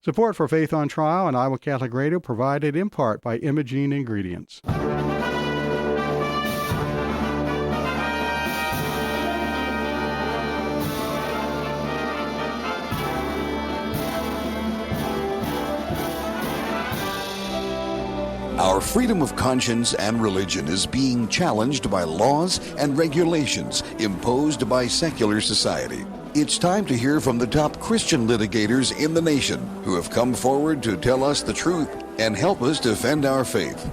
Support for Faith on Trial and Iowa Catholic Radio provided in part by Imogene Ingredients. Our freedom of conscience and religion is being challenged by laws and regulations imposed by secular society. It's time to hear from the top Christian litigators in the nation who have come forward to tell us the truth and help us defend our faith.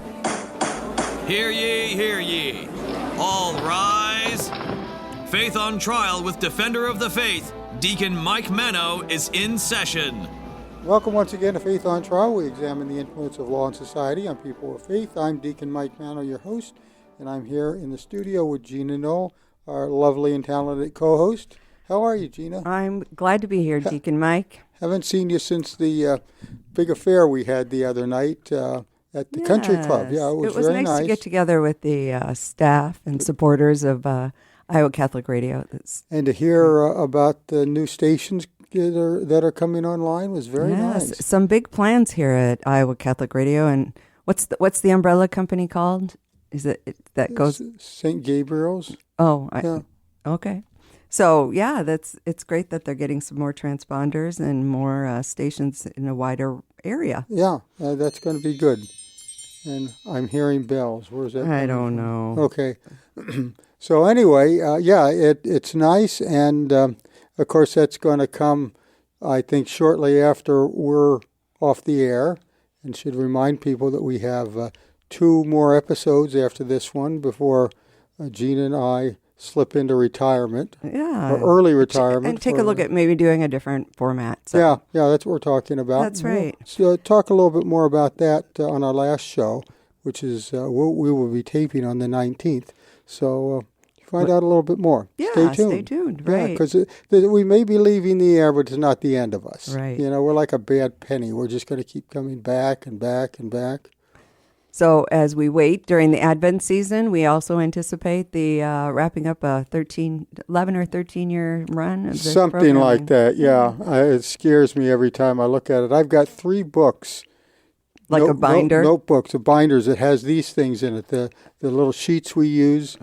Hear ye, hear ye. All rise. Faith on Trial with Defender of the Faith, Deacon Mike Mano, is in session. Welcome once again to Faith on Trial. We examine the influence of law and society on people of faith. I'm Deacon Mike Mano, your host, and I'm here in the studio with Gina Knoll, our lovely and talented co-host. How are you, Gina? I'm glad to be here, Deacon Mike. Haven't seen you since the big affair we had the other night at the country club. Yeah, it was very nice to get together with the staff and supporters of Iowa Catholic Radio. And to hear about the new stations that are coming online was very nice. Some big plans here at Iowa Catholic Radio. And what's the umbrella company called? Is it that goes St. Gabriel's? Oh, yeah. Okay. So yeah, it's great that they're getting some more transponders and more stations in a wider area. Yeah, that's going to be good. And I'm hearing bells. Where's that? I don't know. Okay. So anyway, it's nice, and of course that's going to come, I think, shortly after we're off the air, and should remind people that we have 2 more episodes after this one before Gina and I slip into retirement. Yeah. Or early retirement. And take a look at maybe doing a different format. So. Yeah, that's what we're talking about. That's right. So talk a little bit more about that on our last show, which is we will be taping on the 19th. So find out a little bit more. Yeah, stay tuned. Right. Because we may be leaving the air, but it's not the end of us. Right. You know, we're like a bad penny. We're just going to keep coming back and back and back. So as we wait during the Advent season, we also anticipate the wrapping up a 11 or 13-year run of this Something like that, yeah. It scares me every time I look at it. I've got 3 books. Like a binder? Notebooks, binders that has these things in it, the little sheets we use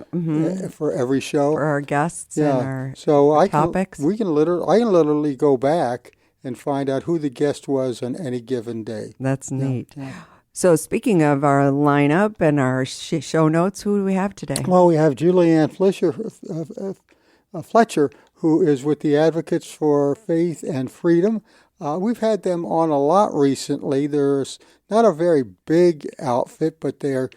for every show. For our guests and our topics. I can literally go back and find out who the guest was on any given day. That's neat. Yeah. So speaking of our lineup and our show notes, who do we have today? Well, we have Julianne Fleischer, who is with the Advocates for Faith and Freedom. We've had them on a lot recently. There's not a very big outfit, but they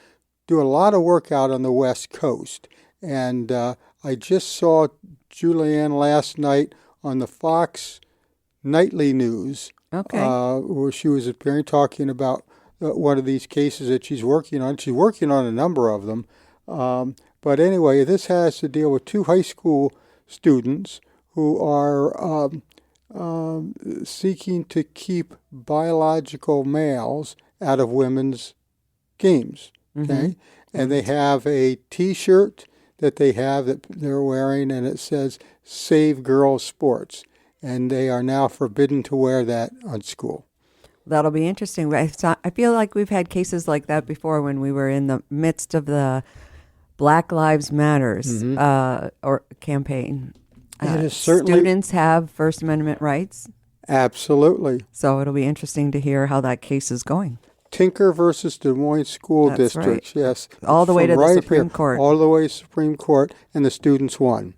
do a lot of work out on the West Coast. And I just saw Julianne last night on the Fox Nightly News, where she was appearing talking about one of these cases that she's working on. She's working on a number of them. But anyway, this has to deal with 2 high school students who are seeking to keep biological males out of women's games. Okay? Mm-hmm. And they have a T-shirt that they're wearing, and it says, "Save Girls Sports." And they are now forbidden to wear that on school. That'll be interesting. I feel like we've had cases like that before when we were in the midst of the Black Lives Matters or campaign. It is certainly, students have First Amendment rights. Absolutely. So it'll be interesting to hear how that case is going. Tinker versus Des Moines School That's District, right. yes. All the way to the Supreme Court. All the way to Supreme Court, and the students won.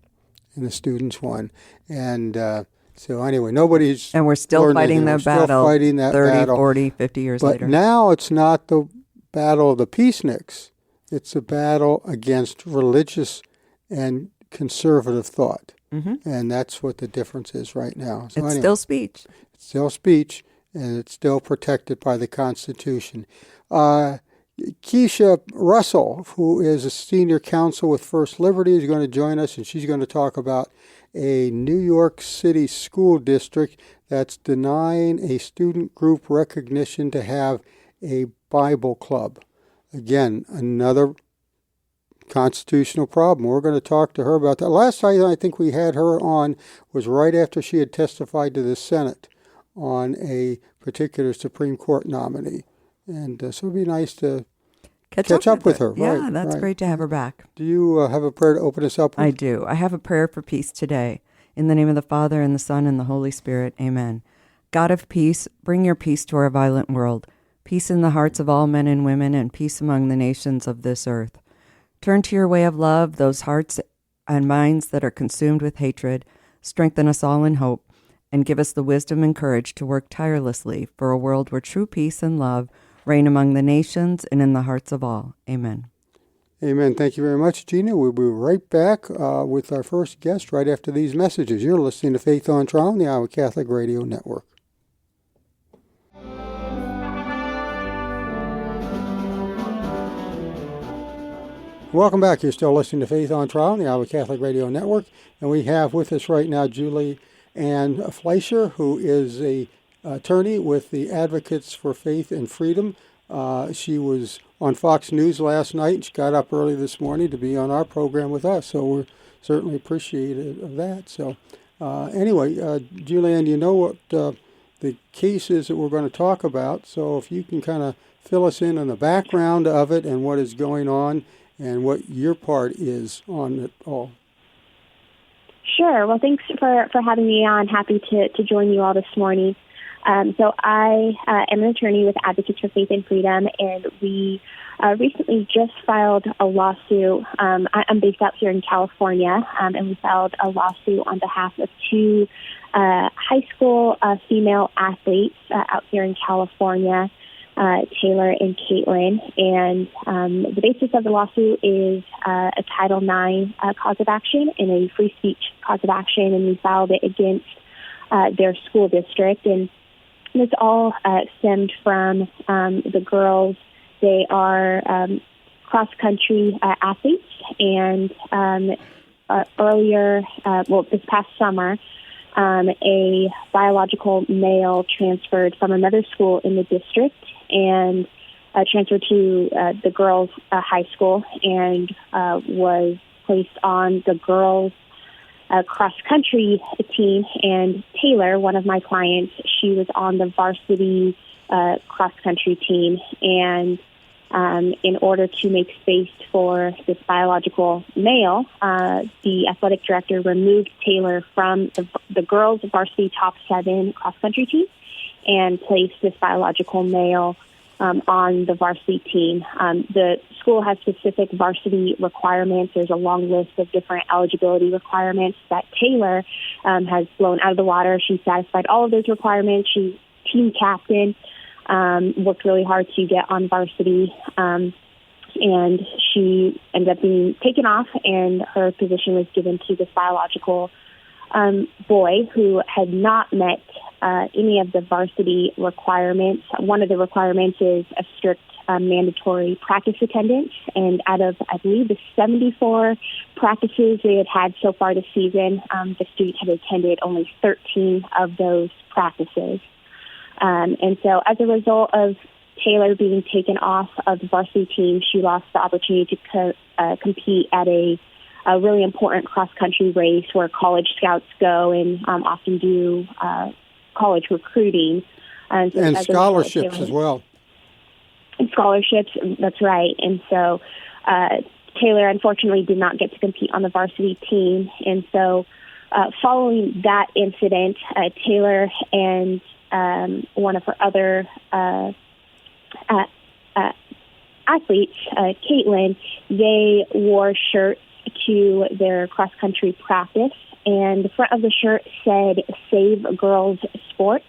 And so anyway, nobody's... And we're still fighting that battle 30, 40, 50 years later. But now it's not the battle of the peaceniks. It's a battle against religious and conservative thought. Mm-hmm. And that's what the difference is right now. So it's still speech. It's still speech, and it's still protected by the Constitution. Keisha Russell, who is a senior counsel with First Liberty, is going to join us, and she's going to talk about a New York City school district that's denying a student group recognition to have a Bible club. Again, another constitutional problem. We're going to talk to her about that. Last time I think we had her on was right after she had testified to the Senate on a particular Supreme Court nominee. And so it'd be nice to Catch up with her. Yeah, Right, that's right. great to have her back. Do you have a prayer to open us up with? I do. I have a prayer for peace today. In the name of the Father, and the Son, and the Holy Spirit. Amen. God of peace, bring your peace to our violent world. Peace in the hearts of all men and women, and peace among the nations of this earth. Turn to your way of love those hearts and minds that are consumed with hatred. Strengthen us all in hope, and give us the wisdom and courage to work tirelessly for a world where true peace and love reign among the nations and in the hearts of all. Amen. Amen. Thank you very much, Gina. We'll be right back with our first guest right after these messages. You're listening to Faith on Trial on the Iowa Catholic Radio Network. Welcome back. You're still listening to Faith on Trial on the Iowa Catholic Radio Network. And we have with us right now Julianne Fleischer, who is an attorney with the Advocates for Faith and Freedom. She was on Fox News last night. She got up early this morning to be on our program with us, so we're certainly appreciative of that. So anyway, Julianne, you know what the case is that we're going to talk about, so if you can kind of fill us in on the background of it and what is going on and what your part is on it all. Sure. Well, thanks for having me on. Happy to join you all this morning. So I am an attorney with Advocates for Faith and Freedom, and we recently just filed a lawsuit. I'm based out here in California, and we filed a lawsuit on behalf of two high school female athletes out here in California, Taylor and Caitlin. And the basis of the lawsuit is a Title IX cause of action and a free speech cause of action, and we filed it against their school district. And this all stemmed from the girls. They are cross-country athletes, and this past summer, a biological male transferred from another school in the district and transferred to the girls' high school and was placed on the girls' cross-country team. And Taylor, one of my clients, she was on the varsity cross-country team. And in order to make space for this biological male, the athletic director removed Taylor from the girls' varsity top 7 cross-country team and placed this biological male on the varsity team. The school has specific varsity requirements. There's a long list of different eligibility requirements that Taylor has blown out of the water. She satisfied all of those requirements. She's team captain, worked really hard to get on varsity, and she ended up being taken off, and her position was given to this biological boy who had not met any of the varsity requirements. One of the requirements is a strict mandatory practice attendance, and out of, I believe, the 74 practices they had had so far this season, the student had attended only 13 of those practices. And so as a result of Taylor being taken off of the varsity team, she lost the opportunity to compete at a really important cross-country race where college scouts go and often do college recruiting. And scholarships as well. And scholarships, that's right. And so Taylor, unfortunately, did not get to compete on the varsity team. And so following that incident, Taylor and one of her other athletes, Caitlin, they wore shirts to their cross-country practice, and the front of the shirt said, "Save Girls Sports,"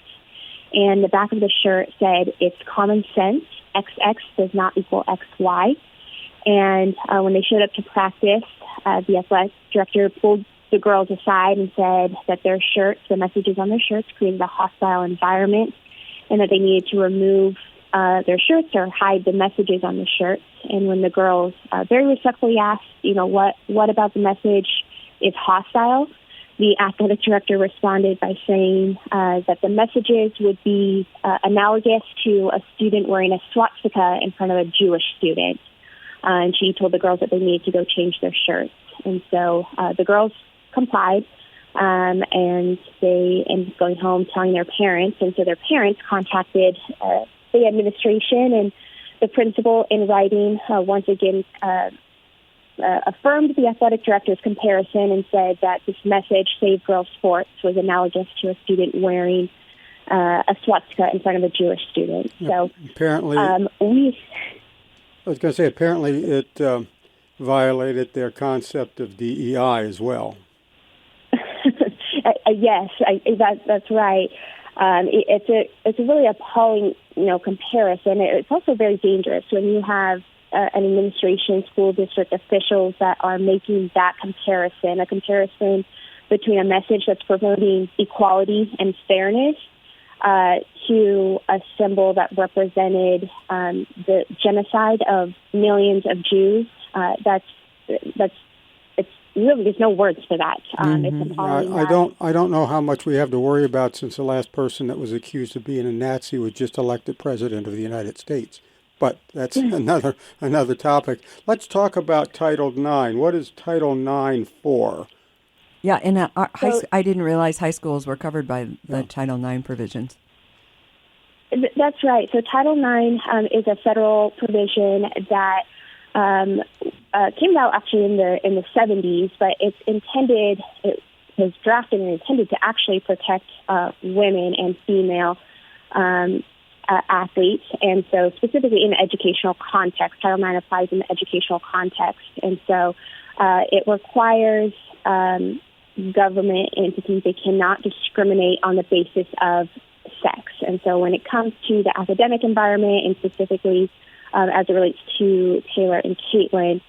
and the back of the shirt said, "It's common sense, XX does not equal XY." And when they showed up to practice, the athletic director pulled the girls aside and said that their shirts, the messages on their shirts, created a hostile environment, and that they needed to remove their shirts or hide the messages on the shirts. And when the girls very respectfully asked, what about the message is hostile, the athletic director responded by saying that the messages would be analogous to a student wearing a swastika in front of a Jewish student. And she told the girls that they needed to go change their shirts. And so the girls complied. and they ended up going home telling their parents. And so their parents contacted the administration, and the principal, in writing, once again affirmed the athletic director's comparison and said that this message, Save Girls Sports, was analogous to a student wearing a swastika in front of a Jewish student. So apparently, I was going to say, apparently it violated their concept of DEI as well. Yes, that's right. It's a really appalling, comparison. It's also very dangerous when you have an administration, school district officials that are making that comparison, a comparison between a message that's promoting equality and fairness to a symbol that represented the genocide of millions of Jews. It's really, there's no words for that. It's appalling. I don't know how much we have to worry about, since the last person that was accused of being a Nazi was just elected president of the United States. But that's another topic. Let's talk about Title IX. What is Title IX for? Yeah, and I didn't realize high schools were covered by the Title IX provisions. That's right. So Title IX is a federal provision that came out actually in the 70s, but it was drafted and intended to actually protect women and female athletes, and so specifically in the educational context. Title IX applies in the educational context, and so it requires government entities, they cannot discriminate on the basis of sex. And so when it comes to the academic environment, and specifically as it relates to Taylor and Caitlin,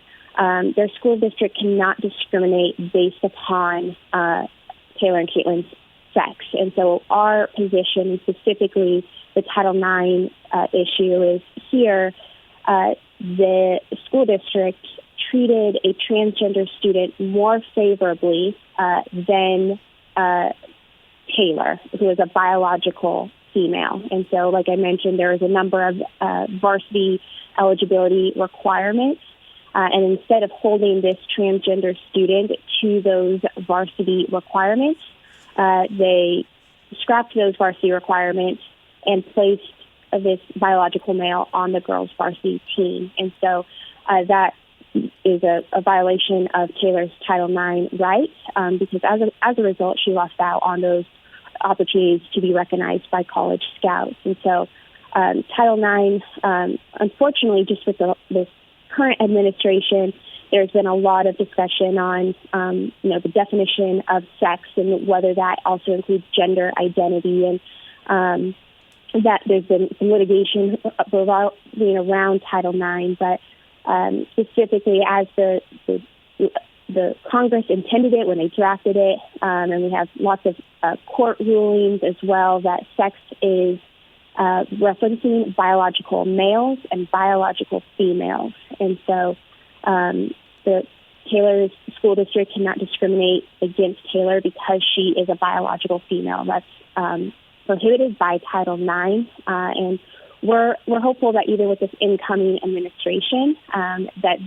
their school district cannot discriminate based upon Taylor and Caitlin's sex. And so our position, specifically the Title IX issue, is here the school district treated a transgender student more favorably than Taylor, who is a biological female. And so, like I mentioned, there is a number of varsity eligibility requirements. And instead of holding this transgender student to those varsity requirements, they scrapped those varsity requirements and placed this biological male on the girls' varsity team. And so that is a violation of Taylor's Title IX rights, because as a result, she lost out on those opportunities to be recognized by college scouts. And so Title IX, unfortunately, just with this current administration, there's been a lot of discussion on, the definition of sex and whether that also includes gender identity, and that there's been some litigation around Title IX, but specifically as the Congress intended it when they drafted it, and we have lots of court rulings as well, that sex is referencing biological males and biological females. And so the Taylor's school district cannot discriminate against Taylor because she is a biological female. That's prohibited by Title IX, and we're hopeful that either with this incoming administration, that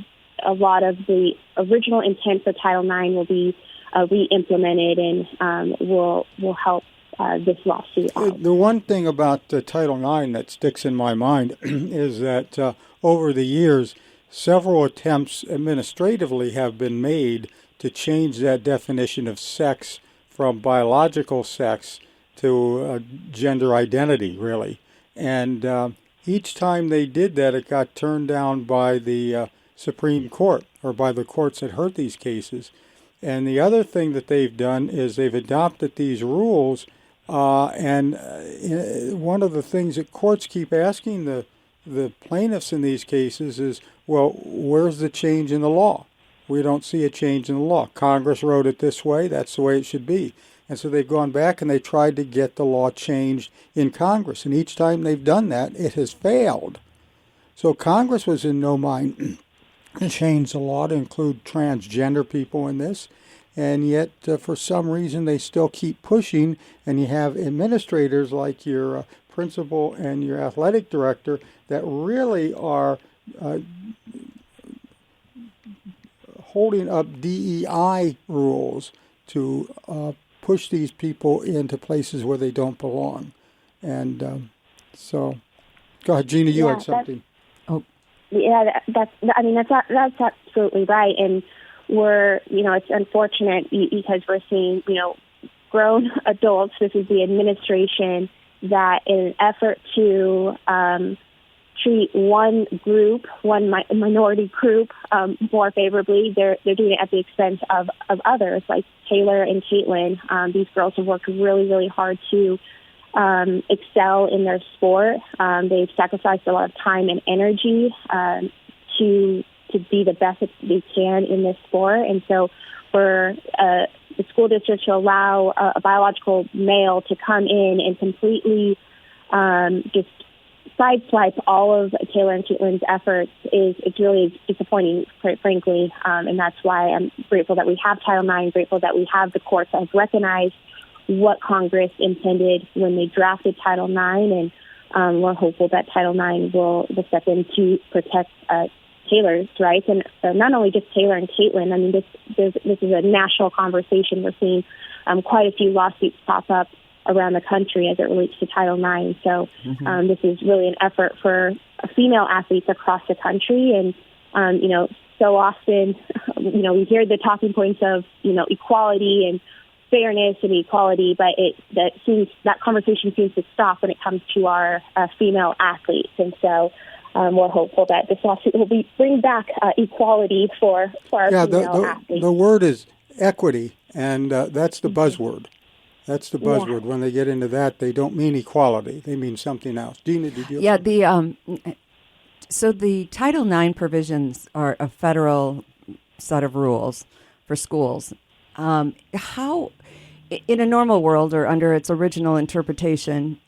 a lot of the original intent for Title IX will be re-implemented and will help this lawsuit out. The one thing about Title IX that sticks in my mind is that over the years, several attempts administratively have been made to change that definition of sex from biological sex to gender identity, really. And each time they did that, it got turned down by the Supreme Court, or by the courts that heard these cases. And the other thing that they've done is they've adopted these rules, and one of the things that courts keep asking the plaintiffs in these cases is, well, where's the change in the law? We don't see a change in the law. Congress wrote it this way, that's the way it should be. And so they've gone back and they tried to get the law changed in Congress. And each time they've done that, it has failed. So Congress was in no mind to change the law to include transgender people in this. And yet, for some reason, they still keep pushing. And you have administrators like your principal and your athletic director that really are holding up DEI rules to push these people into places where they don't belong. And so, go ahead, Gina, you had something. Yeah, that's absolutely right. And it's unfortunate because we're seeing, grown adults. This is the administration that in an effort to treat one group, minority group, more favorably, they're doing it at the expense of others, like Taylor and Caitlin. These girls have worked really, really hard to excel in their sport. They've sacrificed a lot of time and energy to be the best that they can in this sport. And so for the school district to allow a biological male to come in and completely just sideswipe all of Taylor and Caitlin's efforts it's really disappointing, quite frankly. And that's why I'm grateful that we have Title IX, grateful that we have the courts that have recognized what Congress intended when they drafted Title IX, and we're hopeful that Title IX will step in to protect Taylor's rights, and not only just Taylor and Caitlin. I mean, this is a national conversation. We're seeing quite a few lawsuits pop up around the country as it relates to Title IX. So this is really an effort for female athletes across the country, and so often, we hear the talking points of equality and fairness and equality, but that conversation seems to stop when it comes to our female athletes. And so we're hopeful that this lawsuit will bring back equality for our female athletes. The word is equity, and that's the buzzword. That's the buzzword. Yeah. When they get into that, they don't mean equality. They mean something else. Gina, did you? Yeah, so the Title IX provisions are a federal set of rules for schools. How, in a normal world or under its original interpretation,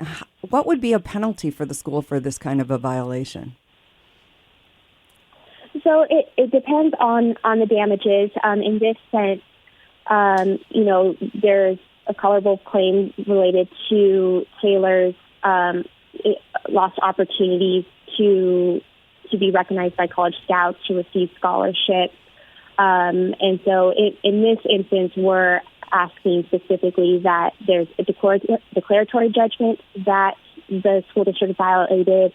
what would be a penalty for the school for this kind of a violation? So it depends on the damages. In this sense, there's a colorable claim related to Taylor's lost opportunities to be recognized by College Scouts, to receive scholarships. And so in this instance, we're asking specifically that there's a declaratory judgment that the school district violated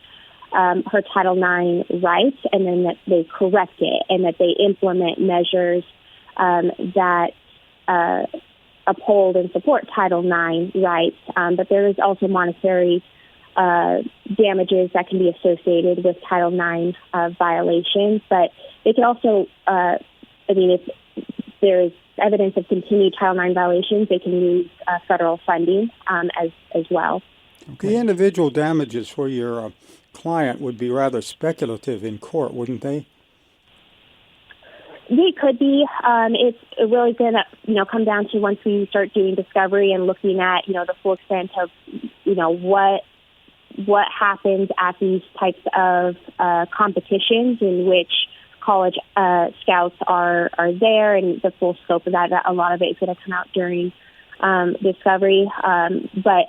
her Title IX rights, and then that they correct it and that they implement measures that uphold and support Title IX rights. But there is also monetary damages that can be associated with Title IX violations. But they can also, if there's evidence of continued Title IX violations, they can use federal funding as well. Okay. The individual damages for your client would be rather speculative in court, wouldn't they? They could be. It's really going to, come down to once we start doing discovery and looking at, the full extent of, what happens at these types of competitions in which College Scouts are there, and the full scope of that. A lot of it is going to come out during discovery. But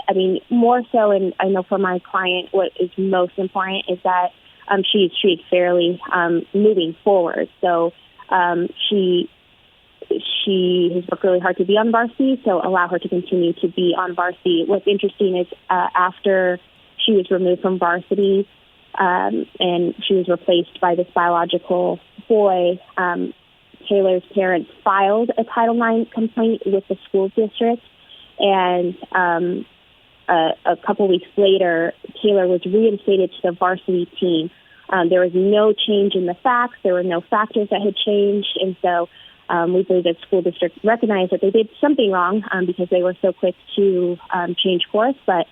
more so, and I know for my client, what is most important is that she's treated fairly moving forward. So she has worked really hard to be on varsity, so allow her to continue to be on varsity. What's interesting is after she was removed from varsity and she was replaced by this biological boy, Taylor's parents filed a Title IX complaint with the school district, and a couple weeks later, Taylor was reinstated to the varsity team. There was no change in the facts. There were no factors that had changed, and so we believe that school district recognized that they did something wrong because they were so quick to change course. But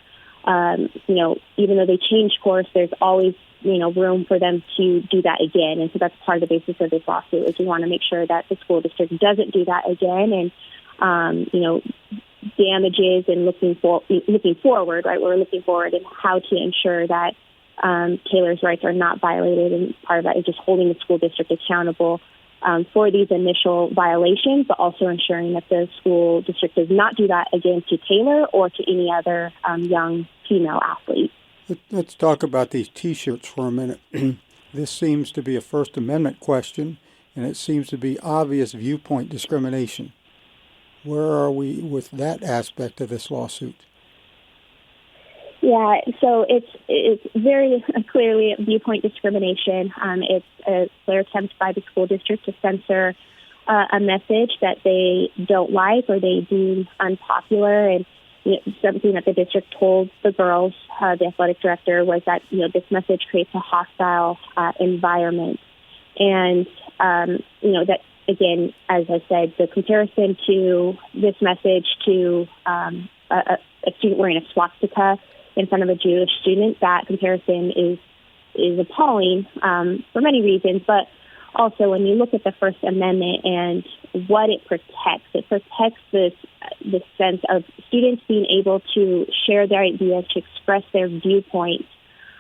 even though they changed course, there's always room for them to do that again. And so that's part of the basis of this lawsuit, is we want to make sure that the school district doesn't do that again. And, damages and looking forward, right? We're looking forward and how to ensure that Taylor's rights are not violated. And part of that is just holding the school district accountable for these initial violations, but also ensuring that the school district does not do that again to Taylor or to any other young female athlete. Let's talk about these T-shirts for a minute. This seems to be a First Amendment question, and it seems to be obvious viewpoint discrimination. Where are we with that aspect of this lawsuit? Yeah, so it's very clearly viewpoint discrimination. It's a clear attempt by the school district to censor a message that they don't like or they deem unpopular. And something that the district told the girls, the athletic director, was that this message creates a hostile environment. And that, again, as I said, the comparison to this message to a student wearing a swastika in front of a Jewish student, that comparison is appalling for many reasons. But also, when you look at the First Amendment and what it protects this sense of students being able to share their ideas, to express their viewpoints.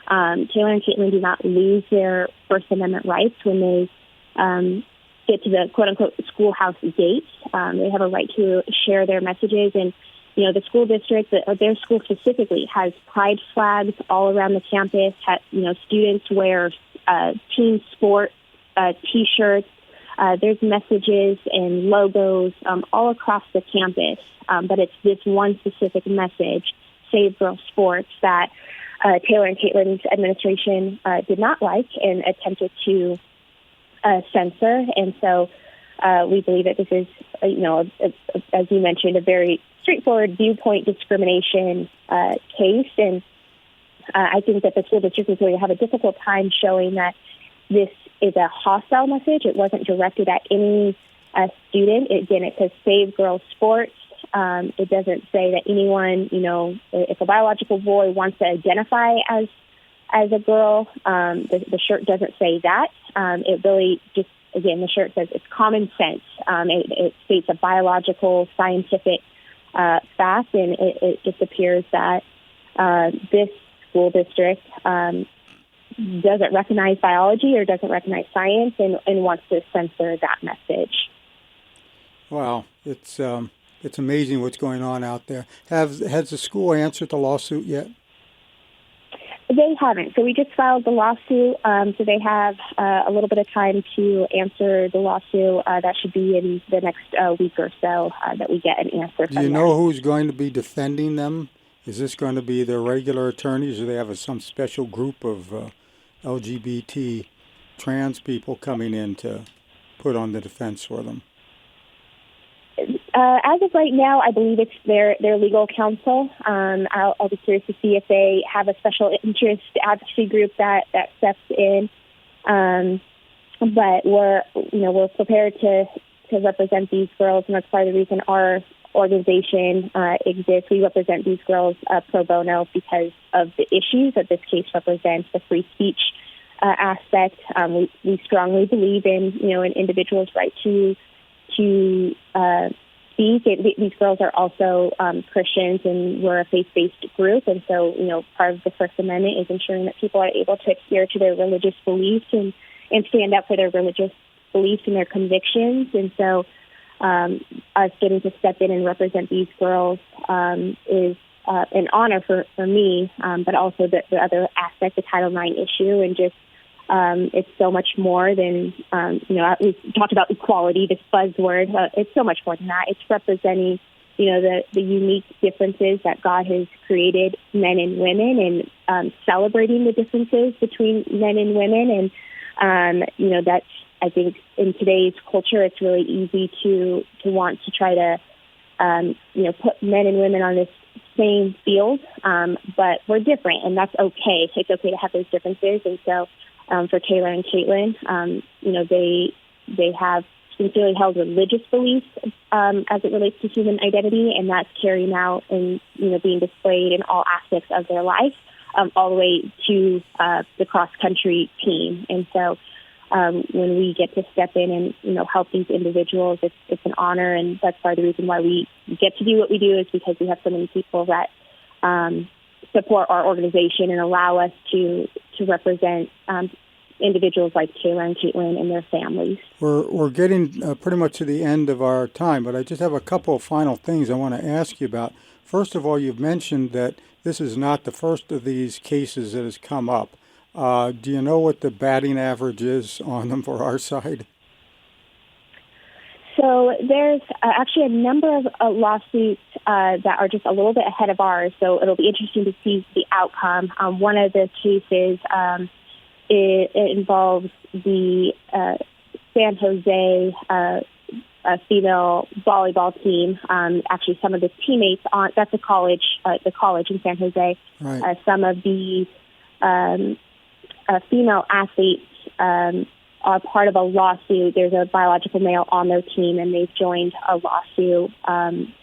Taylor and Caitlin do not lose their First Amendment rights when they get to the quote-unquote schoolhouse gate. They have a right to share their messages, and the school district, their school specifically, has pride flags all around the campus. Students wear team sport T-shirts. There's messages and logos all across the campus, but it's this one specific message, Save Girls Sports, that Taylor and Caitlin's administration did not like and attempted to censor. And so we believe that this is, as you mentioned, a very straightforward viewpoint discrimination case. And I think that the school district is going to have a difficult time showing that this is a hostile message. It wasn't directed at any student. It says Save Girls Sports. It doesn't say that anyone, if a biological boy wants to identify as a girl, the shirt doesn't say that. It really just, again, the shirt says it's common sense. It states a biological, scientific fact, and it just appears that this school district doesn't recognize biology or doesn't recognize science and wants to censor that message. Wow, it's amazing what's going on out there. Has the school answered the lawsuit yet? They haven't. So we just filed the lawsuit. So they have a little bit of time to answer the lawsuit. That should be in the next week or so that we get an answer from them. Do you know who's going to be defending them? Is this going to be their regular attorneys, or they have some special group of LGBT trans people coming in to put on the defense for them? As of right now, I believe it's their legal counsel. I'll be curious to see if they have a special interest advocacy group that steps in. But we're prepared to represent these girls, and that's part of the reason our organization exists. We represent these girls pro bono because of the issues that this case represents, the free speech aspect. We strongly believe in an individual's right to speak. These girls are also Christians, and we're a faith-based group, and so part of the First Amendment is ensuring that people are able to adhere to their religious beliefs and stand up for their religious beliefs and their convictions. And so us getting to step in and represent these girls is an honor for me, but also the other aspect, the Title IX issue, and just it's so much more than, we talked about equality, this buzzword. It's so much more than that. It's representing, the unique differences that God has created men and women, and celebrating the differences between men and women. And, that's, I think, in today's culture, it's really easy to want to try to, put men and women on this same field, but we're different, and that's okay. It's okay to have those differences. And so for Taylor and Caitlin, they have sincerely held religious beliefs as it relates to human identity, and that's carrying out and being displayed in all aspects of their life, all the way to the cross-country team. And so when we get to step in and help these individuals, it's an honor, and that's part of the reason why we get to do what we do, is because we have so many people that support our organization and allow us to represent individuals like Taylor and Caitlin and their families. We're getting pretty much to the end of our time, but I just have a couple of final things I want to ask you about. First of all, you've mentioned that this is not the first of these cases that has come up. Do you know what the batting average is on them for our side? So there's actually a number of lawsuits that are just a little bit ahead of ours, so it'll be interesting to see the outcome. One of the cases it involves the San Jose female volleyball team. Actually, some of the teammates that's the college in San Jose. Right. Some of the female athletes are part of a lawsuit. There's a biological male on their team, and they've joined a lawsuit and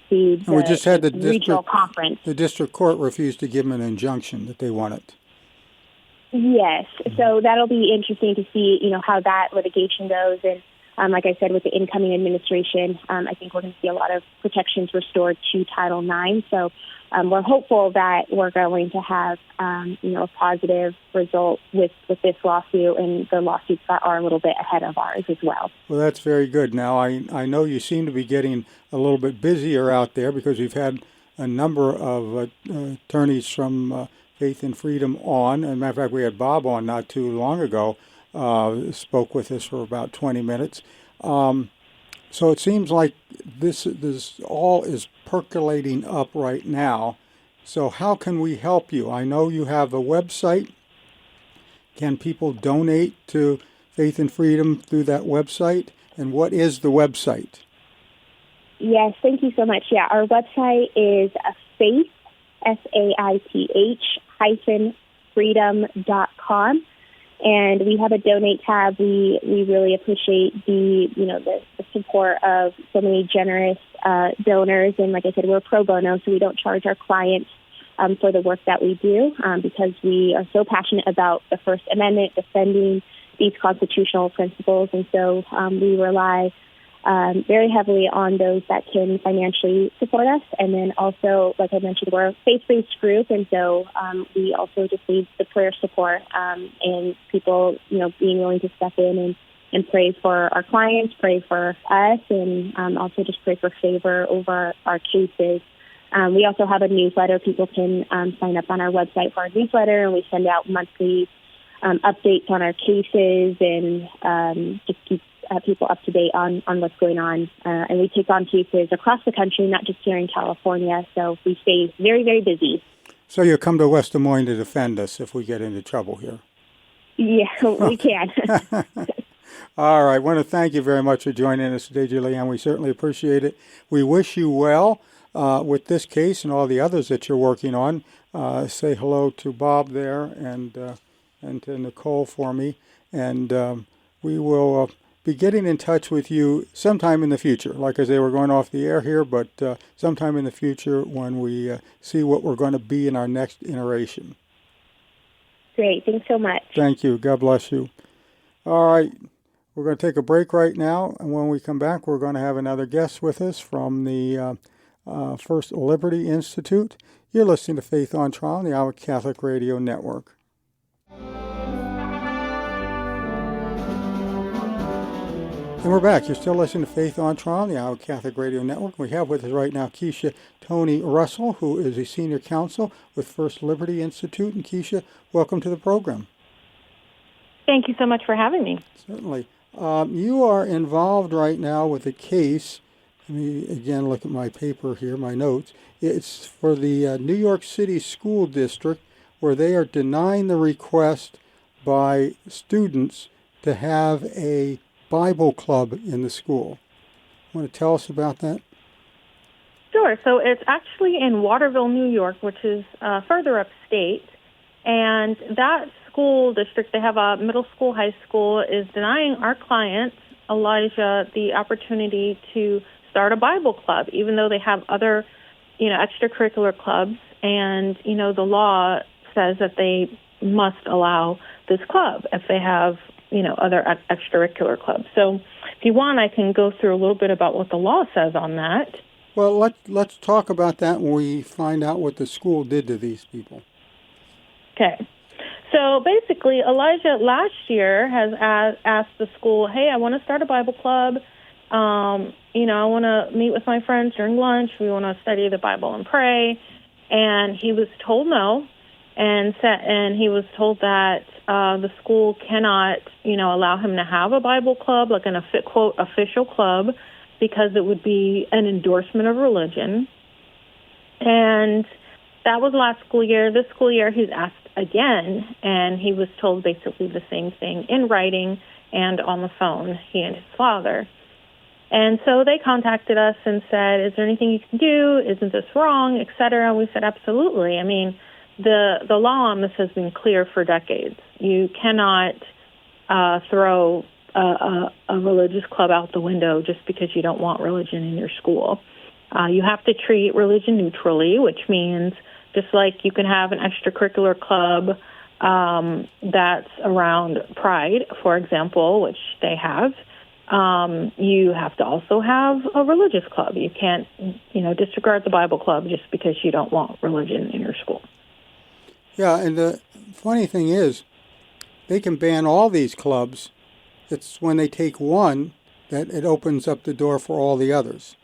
sued And we just had the regional conference. The district court refused to give them an injunction that they wanted. Yes, so that'll be interesting to see, how that litigation goes. And like I said, with the incoming administration, I think we're going to see a lot of protections restored to Title IX. So we're hopeful that we're going to have, a positive result with this lawsuit and the lawsuits that are a little bit ahead of ours as well. Well, that's very good. Now, I know you seem to be getting a little bit busier out there because we've had a number of attorneys from Faith and Freedom on. As a matter of fact, we had Bob on not too long ago, spoke with us for about 20 minutes. So it seems like this all is percolating up right now. So how can we help you? I know you have a website. Can people donate to Faith and Freedom through that website? And what is the website? Yes, thank you so much. Yeah, our website is faith, faith-freedom.com. And we have a donate tab. We really appreciate the support of so many generous donors. And like I said, we're pro bono, so we don't charge our clients for the work that we do because we are so passionate about the First Amendment, defending these constitutional principles. And so we rely very heavily on those that can financially support us. And then also, like I mentioned, we're a faith-based group, and so we also just need the prayer support and people, being willing to step in and pray for our clients, pray for us, and also just pray for favor over our cases. We also have a newsletter. People can sign up on our website for our newsletter, and we send out monthly updates on our cases and just keep people up to date on what's going on. And we take on cases across the country, not just here in California. So we stay very, very busy. So you'll come to West Des Moines to defend us if we get into trouble here. Yeah, we can. All right. I want to thank you very much for joining us today, Julianne. We certainly appreciate it. We wish you well with this case and all the others that you're working on. Say hello to Bob there and to Nicole for me. And we will be getting in touch with you sometime in the future. Like I say, we're going off the air here, but sometime in the future when we see what we're going to be in our next iteration. Great. Thanks so much. Thank you. God bless you. All right. We're going to take a break right now, and when we come back, we're going to have another guest with us from the First Liberty Institute. You're listening to Faith on Trial on the Iowa Catholic Radio Network. And we're back. You're still listening to Faith on Trial on the Iowa Catholic Radio Network. We have with us right now Keisha Toni Russell, who is a senior counsel with First Liberty Institute. And Keisha, welcome to the program. Thank you so much for having me. Certainly. You are involved right now with a case. Let me again look at my paper here, my notes. It's for the New York City School District, where they are denying the request by students to have a Bible club in the school. Want to tell us about that? Sure. So it's actually in Waterville, New York, which is further upstate. And that school district, they have a middle school, high school, is denying our client, Elijah, the opportunity to start a Bible club, even though they have other, extracurricular clubs. And, the law says that they must allow this club if they have other extracurricular clubs. So if you want, I can go through a little bit about what the law says on that. Well, let's talk about that when we find out what the school did to these people. Okay. So basically, Elijah last year has asked the school, hey, I want to start a Bible club. I want to meet with my friends during lunch. We want to study the Bible and pray. And he was told no. And he was told that the school cannot, allow him to have a Bible club, like an quote official club, because it would be an endorsement of religion. And that was last school year. This school year, he's asked again, and he was told basically the same thing in writing and on the phone, he and his father. And so they contacted us and said, is there anything you can do? Isn't this wrong, et cetera? And we said, absolutely. I mean, the law on this has been clear for decades. You cannot throw a religious club out the window just because you don't want religion in your school. You have to treat religion neutrally, which means just like you can have an extracurricular club that's around Pride, for example, which they have, you have to also have a religious club. You can't, disregard the Bible club just because you don't want religion in your school. Yeah, and the funny thing is, they can ban all these clubs. It's when they take one that it opens up the door for all the others.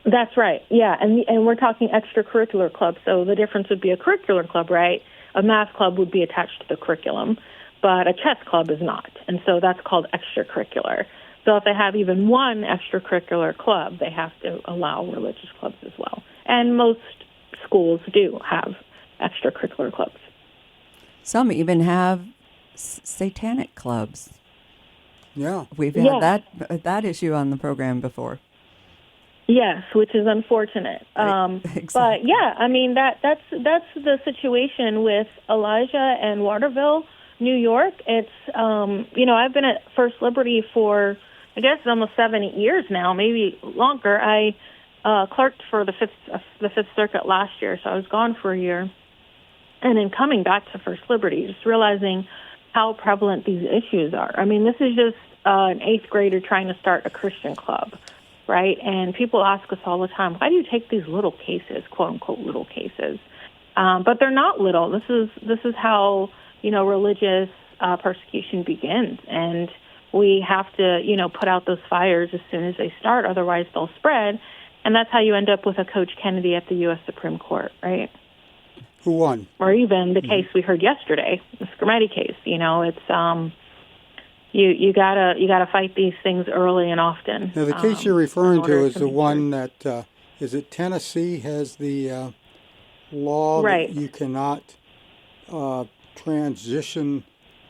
That's right, yeah, and we're talking extracurricular clubs, so the difference would be a curricular club, right? A math club would be attached to the curriculum, but a chess club is not, and so that's called extracurricular. So if they have even one extracurricular club, they have to allow religious clubs as well. And most schools do have extracurricular clubs. Some even have satanic clubs. Yeah. We've had that issue on the program before. Yes, which is unfortunate. Exactly. But yeah, I mean that's the situation with Elijah and Waterville, New York. It's I've been at First Liberty for I guess almost 7 years now, maybe longer. I clerked for the Fifth Circuit last year, so I was gone for a year. And in coming back to First Liberty, just realizing how prevalent these issues are. I mean, this is just an 8th grader trying to start a Christian club. Right, and people ask us all the time, why do you take these little cases, quote unquote little cases? But they're not little. This is how religious persecution begins, and we have to put out those fires as soon as they start, otherwise they'll spread, and that's how you end up with a Coach Kennedy at the U.S. Supreme Court, right? Who won? Or even the case we heard yesterday, the Scarametti case. It's You gotta fight these things early and often. Now, the case you're referring to is the one that is it Tennessee has the law right. that you cannot transition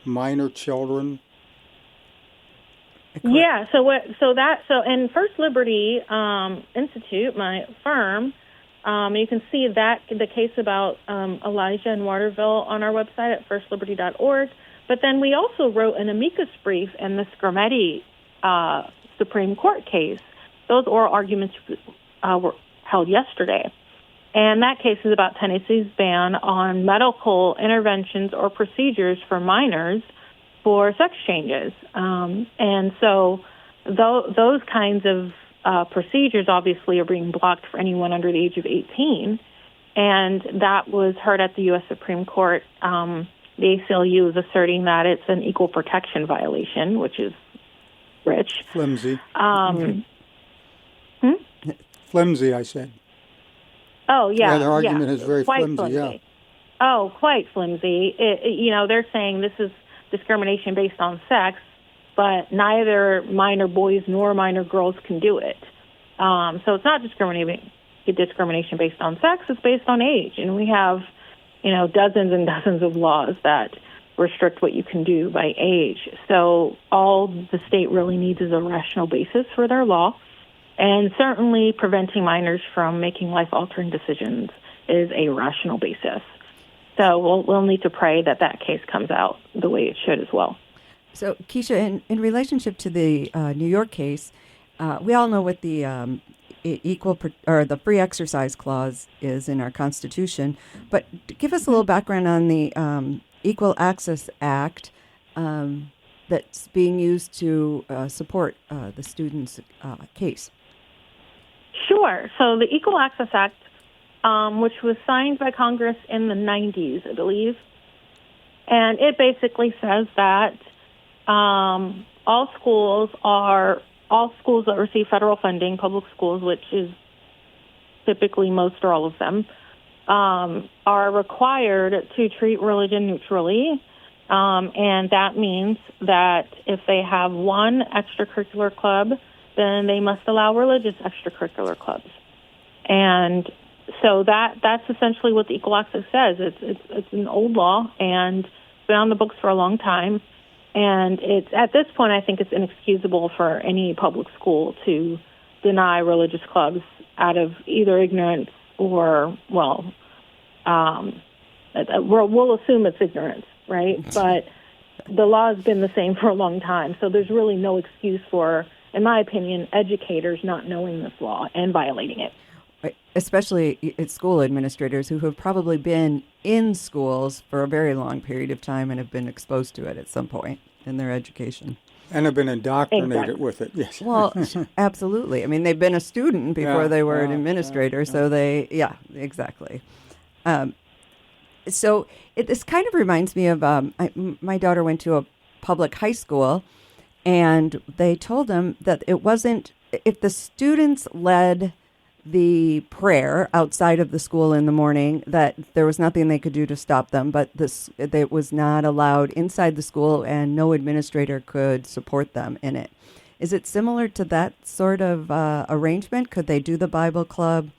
minor children. Yeah. So in First Liberty Institute, my firm, you can see that the case about Elijah and Waterville on our website at firstliberty.org. But then we also wrote an amicus brief in the Scarametti Supreme Court case. Those oral arguments were held yesterday. And that case is about Tennessee's ban on medical interventions or procedures for minors for sex changes. And so those kinds of procedures obviously are being blocked for anyone under the age of 18. And that was heard at the U.S. Supreme Court. The ACLU is asserting that it's an equal protection violation, which is rich. Flimsy. Flimsy, I said. Oh, yeah. Yeah, their argument is very quite flimsy, yeah. Oh, quite flimsy. They're saying this is discrimination based on sex, but neither minor boys nor minor girls can do it. So it's not discrimination based on sex, it's based on age. And we have dozens and dozens of laws that restrict what you can do by age. So all the state really needs is a rational basis for their law. And certainly preventing minors from making life-altering decisions is a rational basis. So we'll need to pray that case comes out the way it should as well. So, Keisha, in relationship to the New York case, we all know what the the free exercise clause is in our Constitution, but give us a little background on the Equal Access Act that's being used to support the student's case. Sure. So the Equal Access Act, which was signed by Congress in the 90s, I believe, and it basically says that all schools that receive federal funding, public schools, which is typically most or all of them, are required to treat religion neutrally. And that means that if they have one extracurricular club then they must allow religious extracurricular clubs. And so that's essentially what the Equal Access says. It's an old law, and it's been on the books for a long time. And it's at this point, I think it's inexcusable for any public school to deny religious clubs out of either ignorance or, we'll assume it's ignorance, right? But the law has been the same for a long time, so there's really no excuse for, in my opinion, educators not knowing this law and violating it. Especially school administrators who have probably been in schools for a very long period of time and have been exposed to it at some point in their education. And have been indoctrinated with it, yes. Well, absolutely. I mean, they've been a student before they were an administrator, so exactly. So this kind of reminds me of, my daughter went to a public high school, and they told them that it wasn't, if the students led the prayer outside of the school in the morning, that there was nothing they could do to stop them, but it was not allowed inside the school, and no administrator could support them in it. Is it similar to that sort of arrangement? Could they do the Bible club?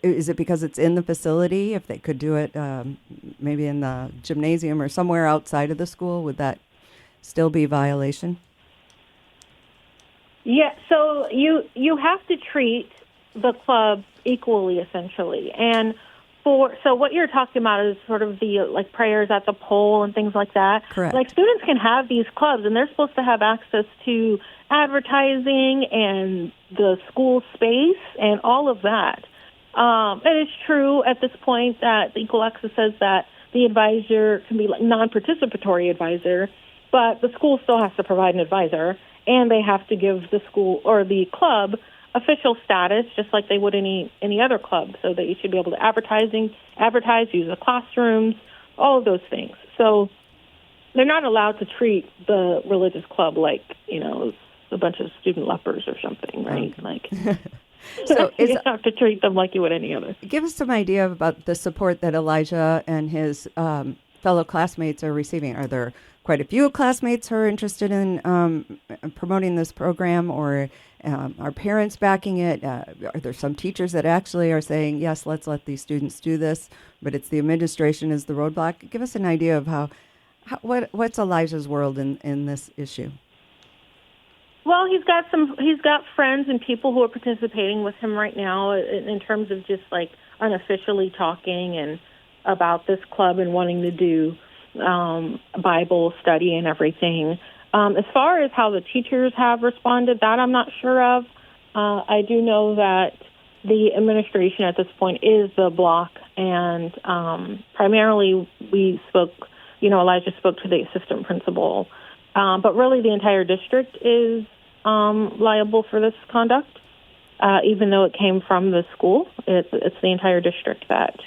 Is it because it's in the facility? If they could do it maybe in the gymnasium or somewhere outside of the school, would that still be violation? Yeah, so you have to treat the club equally, essentially. And so what you're talking about is sort of the like prayers at the pole and things like that. Correct. Like students can have these clubs, and they're supposed to have access to advertising and the school space and all of that. And it's true at this point that the Equal Access says that the advisor can be like non-participatory advisor, but the school still has to provide an advisor, and they have to give the school or the club official status, just like they would any other club, so that you should be able to advertise, use the classrooms, all of those things. So they're not allowed to treat the religious club like, a bunch of student lepers or something, right? Okay. Like, so you have to treat them like you would any other. Give us some idea about the support that Elijah and his fellow classmates are receiving. Are there quite a few classmates who are interested in promoting this program, or are parents backing it? Are there some teachers that actually are saying, yes, let's let these students do this, but it's the administration is the roadblock? Give us an idea of what's Elijah's world in this issue. Well, he's got friends and people who are participating with him right now in terms of just like unofficially talking and about this club and wanting to do Bible study and everything. As far as how the teachers have responded, that I'm not sure of. I do know that the administration at this point is the block, and primarily Elijah spoke to the assistant principal, but really the entire district is liable for this conduct, even though it came from the school. It's the entire district that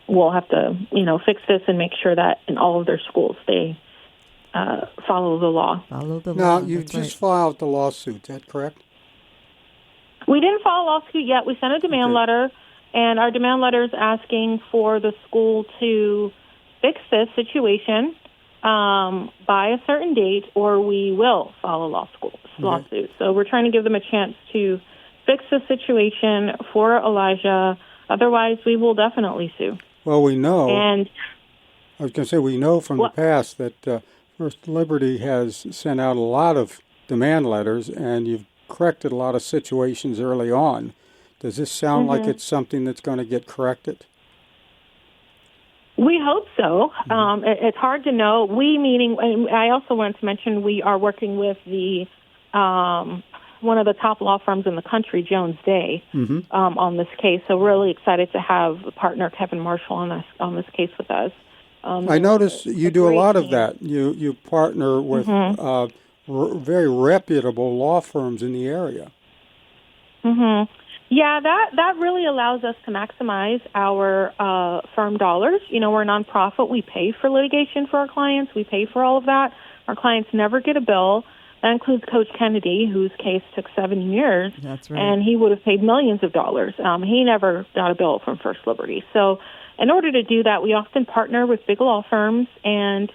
will have to, fix this and make sure that in all of their schools they follow the law. Now, you've just filed the lawsuit, is that correct? We didn't file a lawsuit yet. We sent a demand letter, and our demand letter is asking for the school to fix this situation by a certain date, or we will file a lawsuit. So we're trying to give them a chance to fix the situation for Elijah. Otherwise, we will definitely sue. Well, we know. And I was going to say, we know from the past that First Liberty has sent out a lot of demand letters, and you've corrected a lot of situations early on. Does this sound like it's something that's going to get corrected? We hope so. It's hard to know. We, meaning, and I also wanted to mention, we are working with the one of the top law firms in the country, Jones Day, on this case. So we're really excited to have partner Kevin Marshall on this case with us. I notice you do a lot of that. You partner with very reputable law firms in the area. Yeah, that really allows us to maximize our firm dollars. We're a nonprofit. We pay for litigation for our clients. We pay for all of that. Our clients never get a bill. That includes Coach Kennedy, whose case took 7 years. That's right. And he would have paid millions of dollars. He never got a bill from First Liberty. So in order to do that, we often partner with big law firms, and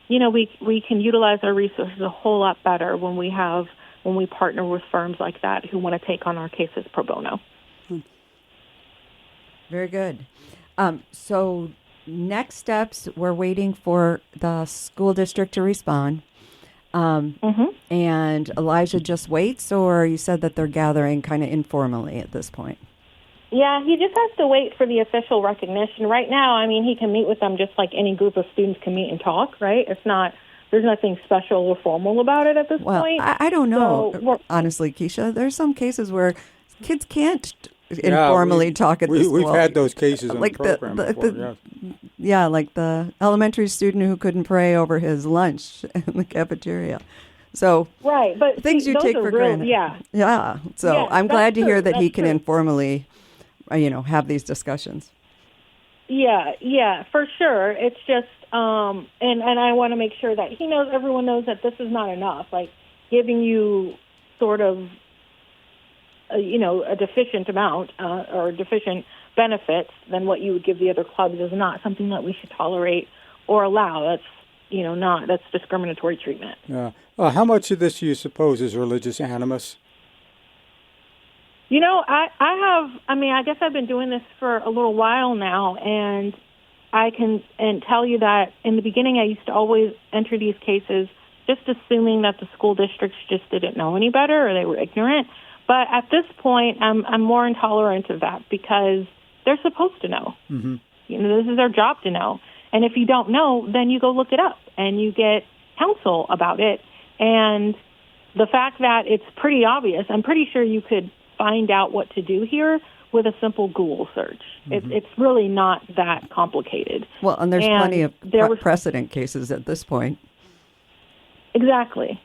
we can utilize our resources a whole lot better when we partner with firms like that who want to take on our cases pro bono. Very good. So next steps, we're waiting for the school district to respond. And Elijah just waits, or you said that they're gathering kind of informally at this point? Yeah, he just has to wait for the official recognition. Right now, I mean, he can meet with them just like any group of students can meet and talk, right? There's nothing special or formal about it at this point. Well, I don't know, So honestly, Keisha. There's some cases where kids can't informally talk at the school. We've had those cases in like the program before, yeah, like the elementary student who couldn't pray over his lunch in the cafeteria. So right, but things you those take are for real, granted. Yeah. So Yeah, I'm glad to that's hear true, that he that's can true. informally, have these discussions. Yeah, for sure. It's just, and I want to make sure that everyone knows that this is not enough. Like giving you sort of, a deficient amount or deficient benefits than what you would give the other clubs is not something that we should tolerate or allow. That's discriminatory treatment. Yeah. How much of this do you suppose is religious animus? I guess I've been doing this for a little while now, and I can tell you that in the beginning I used to always enter these cases just assuming that the school districts just didn't know any better or they were ignorant. But at this point, I'm more intolerant of that because they're supposed to know. Mm-hmm. This is their job to know. And if you don't know, then you go look it up and you get counsel about it. And the fact that it's pretty obvious, I'm pretty sure you could find out what to do here with a simple Google search. Mm-hmm. It's really not that complicated. Well, and there's plenty of precedent cases at this point. Exactly.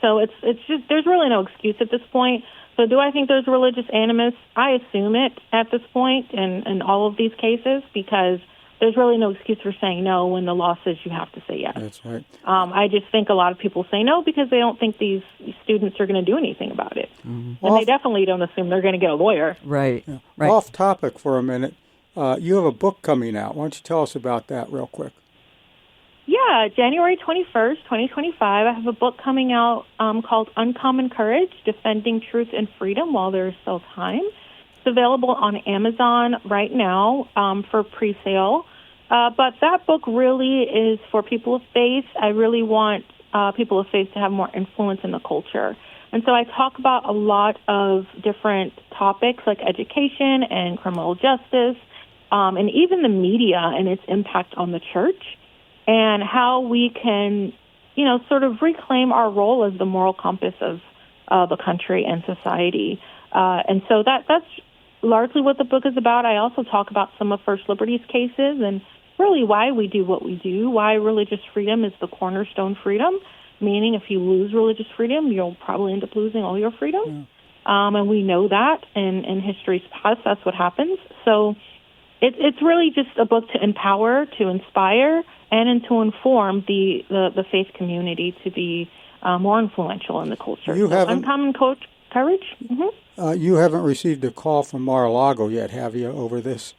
So it's just, there's really no excuse at this point. So do I think there's religious animus? I assume it at this point in all of these cases because there's really no excuse for saying no when the law says you have to say yes. That's right. I just think a lot of people say no because they don't think these students are going to do anything about it. Mm-hmm. And they definitely don't assume they're going to get a lawyer. Right. Yeah. Right. Off topic for a minute. You have a book coming out. Why don't you tell us about that real quick? Yeah, January 21st, 2025, I have a book coming out called Uncommon Courage, Defending Truth and Freedom While There Is Still Time. It's available on Amazon right now for pre-sale. But that book really is for people of faith. I really want people of faith to have more influence in the culture. And so I talk about a lot of different topics like education and criminal justice and even the media and its impact on the church, and how we can, sort of reclaim our role as the moral compass of the country and society. And so that's largely what the book is about. I also talk about some of First Liberty's cases and really why we do what we do, why religious freedom is the cornerstone freedom, meaning if you lose religious freedom, you'll probably end up losing all your freedom. Yeah. And we know that in history's past, that's what happens. So it's really just a book to empower, to inspire, and to inform the faith community to be more influential in the culture. Uncommon Courage. Mm-hmm. You haven't received a call from Mar-a-Lago yet, have you, over this?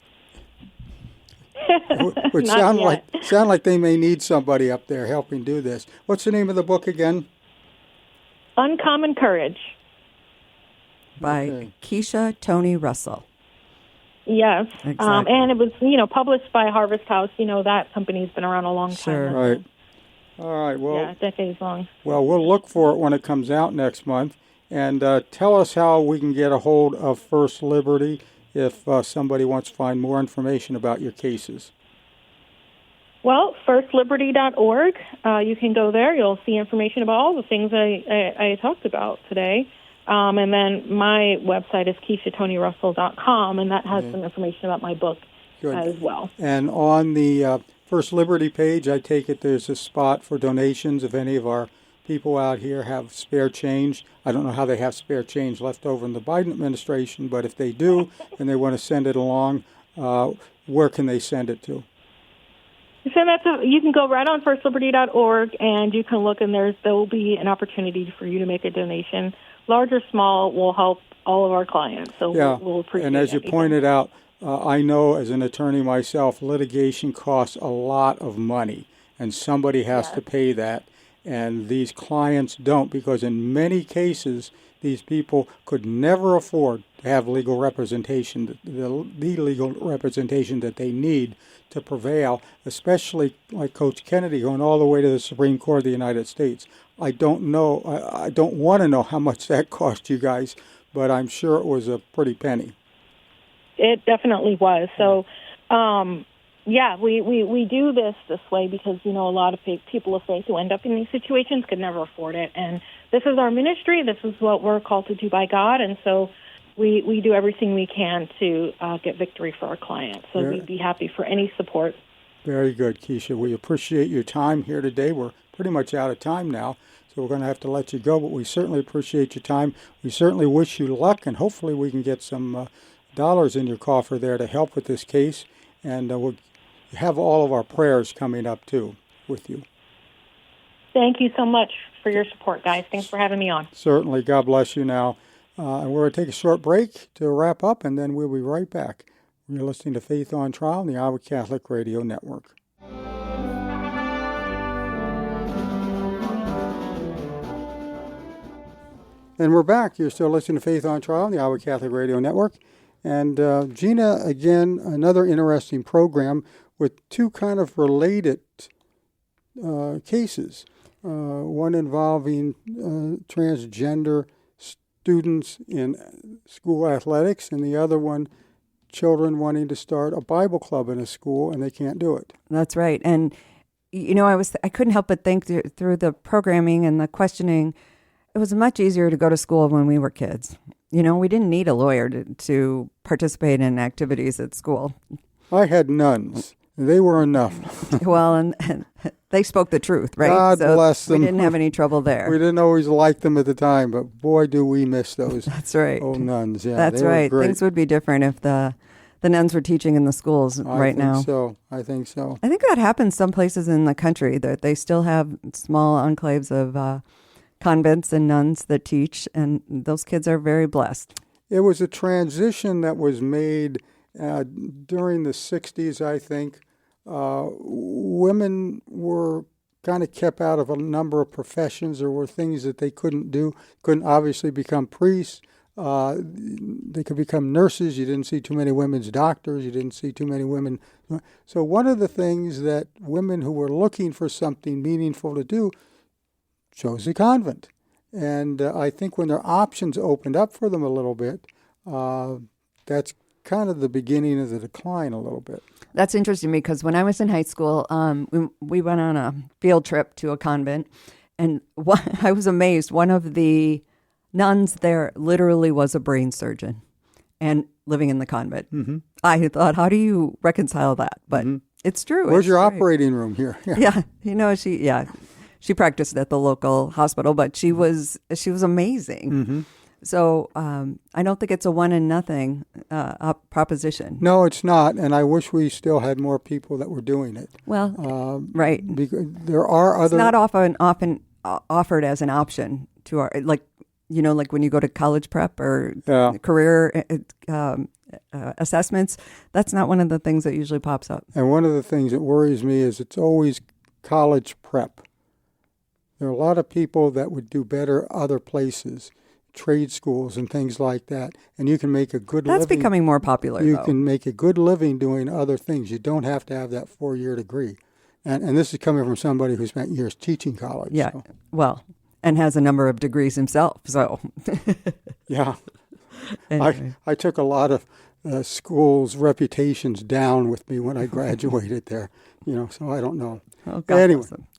Which sound like they may need somebody up there helping do this. What's the name of the book again? Uncommon Courage. By Keisha Toni Russell. Yes, exactly. And it was, published by Harvest House. That company's been around a long time. Sure. Right. All right. Well, yeah, decades long. Well, we'll look for it when it comes out next month. And tell us how we can get a hold of First Liberty if somebody wants to find more information about your cases. Well, firstliberty.org. You can go there. You'll see information about all the things I talked about today. And then my website is KeishaToniRussell.com, and that has some information about my book as well. And on the First Liberty page, I take it there's a spot for donations if any of our people out here have spare change. I don't know how they have spare change left over in the Biden administration, but if they do and they want to send it along, where can they send it to? You can go right on firstliberty.org, and you can look, and there will be an opportunity for you to make a donation. Large or small will help all of our clients, so we'll appreciate it. And as you pointed out, I know as an attorney myself, litigation costs a lot of money. and somebody has to pay that. And these clients don't, because in many cases, these people could never afford to have legal representation, the legal representation that they need to prevail, especially like Coach Kennedy going all the way to the Supreme Court of the United States. I don't know, I don't want to know how much that cost you guys, but I'm sure it was a pretty penny. It definitely was. So, we do this way because, a lot of people of faith who end up in these situations could never afford it. And this is our ministry. This is what we're called to do by God. And so we do everything we can to get victory for our clients. So we'd be happy for any support. Very good, Keisha. We appreciate your time here today. We're pretty much out of time now, so we're going to have to let you go. But we certainly appreciate your time. We certainly wish you luck, and hopefully we can get some dollars in your coffer there to help with this case. And we'll have all of our prayers coming up, too, with you. Thank you so much for your support, guys. Thanks for having me on. Certainly. God bless you now. And we're going to take a short break to wrap up, and then we'll be right back. You're listening to Faith on Trial on the Iowa Catholic Radio Network. And we're back. You're still listening to Faith on Trial on the Iowa Catholic Radio Network. And Gina, again, another interesting program with two kind of related cases. One involving transgender students in school athletics, and the other one, children wanting to start a Bible club in a school, and they can't do it. That's right. And, I couldn't help but think through the programming and the questioning, it was much easier to go to school when we were kids. We didn't need a lawyer to participate in activities at school. I had nuns. They were enough. Well, and they spoke the truth, right? God bless them. We didn't have any trouble there. We didn't always like them at the time, but boy, do we miss those. That's right. Old nuns. Yeah, that's right. Things would be different if the nuns were teaching in the schools right now. I think so. I think that happens some places in the country, that they still have small enclaves of convents and nuns that teach, and those kids are very blessed. It was a transition that was made during the 60s, I think. Women were kind of kept out of a number of professions. There were things that they couldn't do. Couldn't obviously become priests. They could become nurses. You didn't see too many women's doctors. You didn't see too many women. So one of the things that women who were looking for something meaningful to do chose a convent. And I think when their options opened up for them a little bit, that's kind of the beginning of the decline a little bit. That's interesting because when I was in high school, we went on a field trip to a convent, and I was amazed. One of the nuns there literally was a brain surgeon and living in the convent. Mm-hmm. I thought, how do you reconcile that? But it's true. Where's your operating room here? Yeah. She practiced at the local hospital, but she was amazing. Mm-hmm. So I don't think it's a one and nothing proposition. No, it's not, and I wish we still had more people that were doing it. Well, right. Because there are other. It's not often offered as an option to our like when you go to college prep or career assessments. That's not one of the things that usually pops up. And one of the things that worries me is it's always college prep. There are a lot of people that would do better other places. Trade schools and things like that, and you can make a good living. That's becoming more popular, You can make a good living doing other things. You don't have to have that 4-year degree. And this is coming from somebody who spent years teaching college. Yeah, well, and has a number of degrees himself, so. Yeah. Anyway. I took a lot of schools' reputations down with me when I graduated there, so I don't know. Oh, God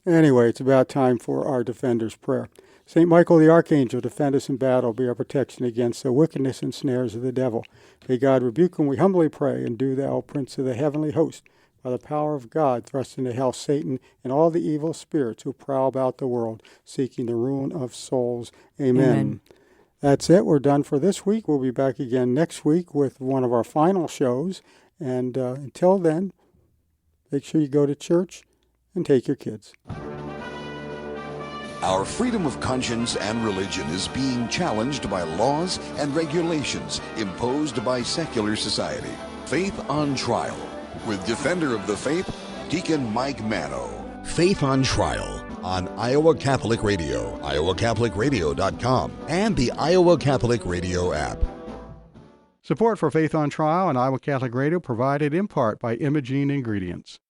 anyway, it's about time for our Defender's Prayer. St. Michael the Archangel, defend us in battle, be our protection against the wickedness and snares of the devil. May God rebuke whom we humbly pray, and do thou, Prince of the heavenly host, by the power of God, thrust into hell Satan and all the evil spirits who prowl about the world, seeking the ruin of souls. Amen. That's it. We're done for this week. We'll be back again next week with one of our final shows. And until then, make sure you go to church and take your kids. Our freedom of conscience and religion is being challenged by laws and regulations imposed by secular society. Faith on Trial with Defender of the Faith, Deacon Mike Mano. Faith on Trial on Iowa Catholic Radio, iowacatholicradio.com, and the Iowa Catholic Radio app. Support for Faith on Trial and Iowa Catholic Radio provided in part by Imogene Ingredients.